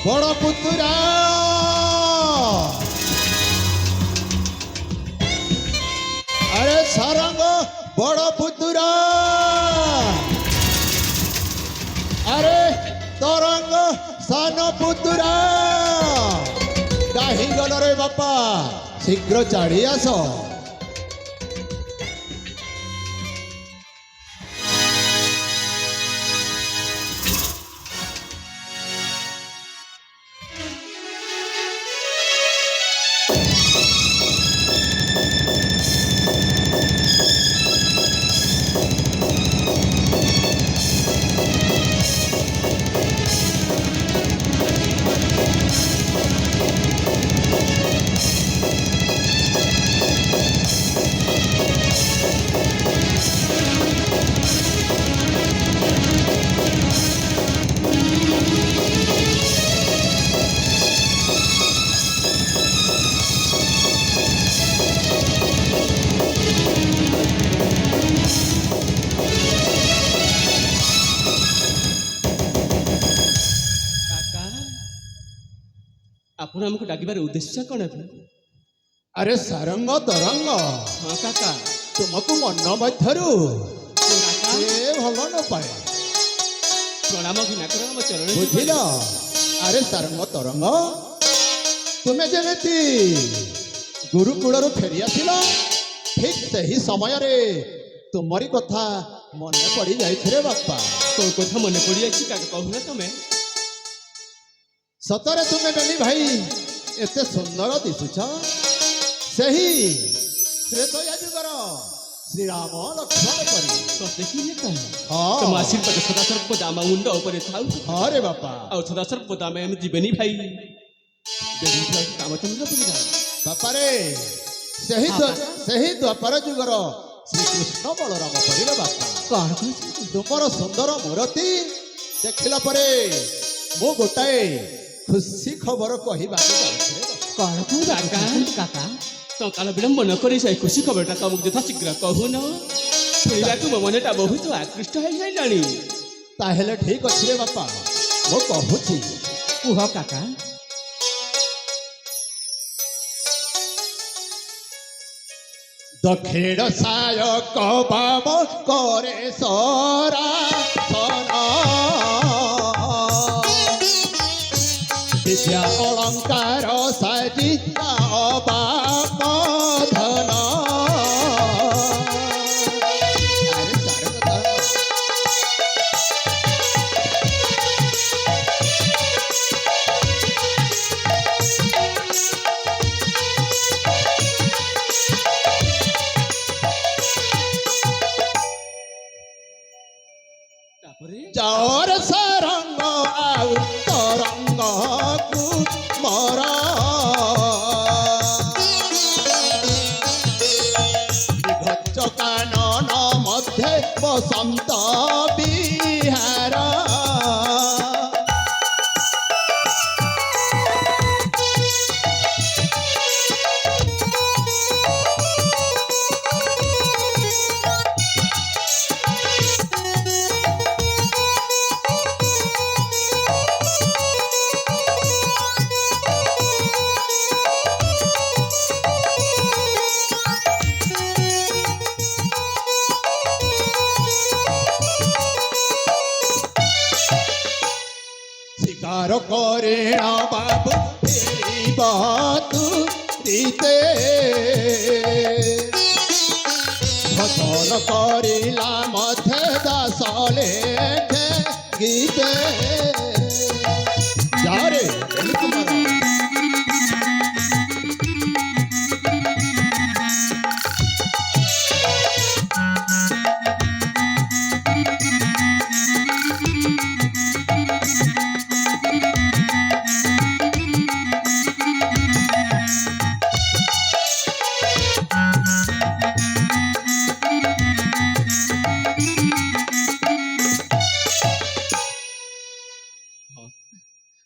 बड़ पुतुरा अरे सारंग बड़ पुतुरा अरे तरंग सान पुतुरा कहीं गल रे बापा शीघ्र चढ़ी आस आपण हमको डाकिबार उद्देश्य कौन है? अरे सारंग तरंग हाँ काका तुमको मन मध्यरु काका भल न पाए प्रणाम घृणा कर हम चरण बुझिल अरे सारंग तरंग तुम्हें जमी गुरुकुल फेरी आसिल ठीक सही समय रे तुम्हारी कथा मन पड़ जाए बापा तो कथा मन पड़ जाए काका कहूना तुम्हें सतरे तुम्हें बेली भाई एते सुंदर दिशुच सही त्रेतया जुगर श्री राम लक्ष्मण परी तो देखिए कह हाँ तुम आशीर्वाद सदा सर्वदा आम मुंड ऊपर थाउ हाँ रे बापा और सदा सर्वदा में हम जीवनी भाई बेनी भाई रामचंद्र परी बापा रे सही द्वापर जुगर श्री कृष्ण बलराम परी रे बापा कौन तुमर सुंदर मूर्ति देखला परे मो गोटाए खुशी खबर कहवा कौन काका काका तो काल विलंब न करी से खुशी खबरटा तुमको यथा शीघ्र कहून शुणा को मो मनटा बहुत आकृष्ट हो जाइलानी ताहेले ठीक अच्छे रे बापा मो कहूची कुह काका दक्षिण सायक बाम करे सरा सना विद्या अलंकार साजी बाप धन जौर सरंग आउ तरंग कुमार गच्छ कानन मध्य बसंत बिहार शिकार करेण बाबू फेरी बातु रीते भजन करिला मध्य दास लेखे गीते जारे तुम्हारा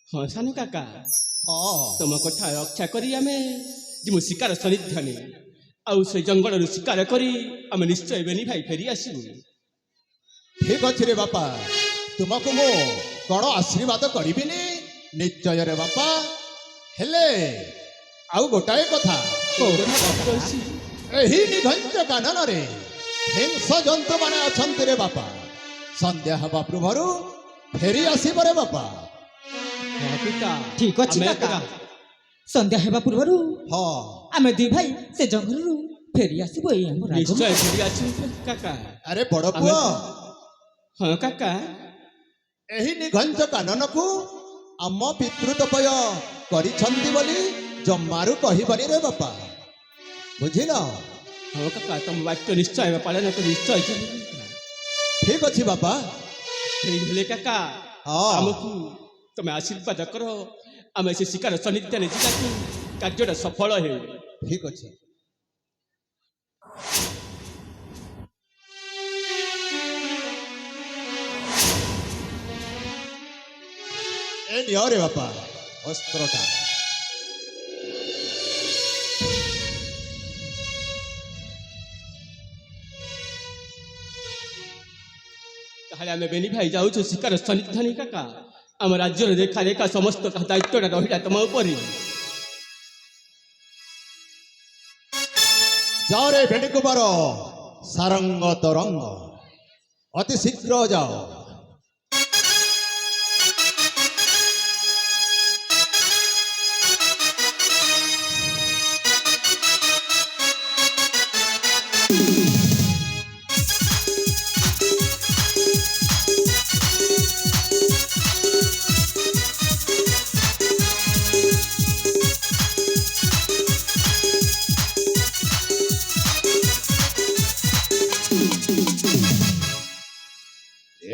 हाँ सानू काका हाँ तुम कथा रक्षा करी आमे जिमु शिकार सन्निधाने आउ से जंगल शिकार करी आमे निश्चय बेनी भाई फेरी आसू ठीक अच्छे रे बापा तुमको मो कौन आशीर्वाद करी ନିଶ୍ଚୟରେ ବାପା। ହେଲେ ଆଉ ଗୋଟାଏ କଥା, କୋଉ କଥା ବାପା କହିଛି? ଏହି ନିଘଞ୍ଚ କାନନରେ ହିଂସ ଜନ୍ତୁମାନେ ଅଛନ୍ତି ରେ ବାପା। ସନ୍ଧ୍ୟା ହେବା ପୂର୍ବରୁ ଫେରି ଆସିବ ରେ ବାପା। ହଁ ପିତା, ଠିକ ଅଛି ଆମେ କାକା। ଏକା। ସନ୍ଧ୍ୟା ହେବା ପୂର୍ବରୁ ହଁ ଆମେ ଦୁଇ ଭାଇ ସେ ଜଙ୍ଗଲରୁ ଫେରି ଆସିବୁ ଏଇ ଆମ ନିଶ୍ଚୟ ରାଜମହଲ। ଫେରି ଆସିବୁ କାକା। ଆରେ ବଡ଼ ପୁଅ, ହଁ କାକା। ଏହି ନିଘଞ୍ଚ କାନନକୁ ଆମ ପିତୃତପୟ କରିଛନ୍ତି ବୋଲି ଜମାରୁ କହିବନି ରେ ବାପା, ବୁଝିଲ? ହଁ କାକା, ତମ ବାକ୍ୟ ନିଶ୍ଚୟ ଆମେ ପାଳନ କରି ନିଶ୍ଚୟ ଯିବୁ। ଠିକ ଅଛି ବାପା। ହେଲେ କାକା, ହଁ। ଆମକୁ ତମେ ଆଶୀର୍ବାଦ କର, ଆମେ ସେ ଶିକାର ସନ୍ନିଧାନ ଯିବାକୁ କାର୍ଯ୍ୟଟା ସଫଳ ହେଉ। ଠିକ ଅଛି। ଏ ନିଅ ରେ ବାପା ଅସ୍ତ୍ରଟା। ତାହେଲେ ଆମେ ବେନି ଭାଇ ଯାଉଛୁ ଶିକାର ସନ୍ନିଧାନ କାକା। ଆମ ରାଜ୍ୟର ରେଖା ରେଖା ସମସ୍ତ ଦାୟିତ୍ୱଟା ରହିଲା ତମ ଉପରେ। ଯାଅ ରେ ଭେଣ୍ଡି କୁମାର, ସାରଙ୍ଗ ତରଙ୍ଗ, ଅତି ଶୀଘ୍ର ଯାଅ।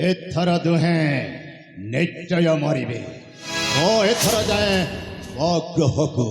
ଏଥର ଦୁହେଁ ନିଶ୍ଚୟ ମରିବେ। ଓ ଏଥର ଯାଏ ଅଗ୍ରହକୁ।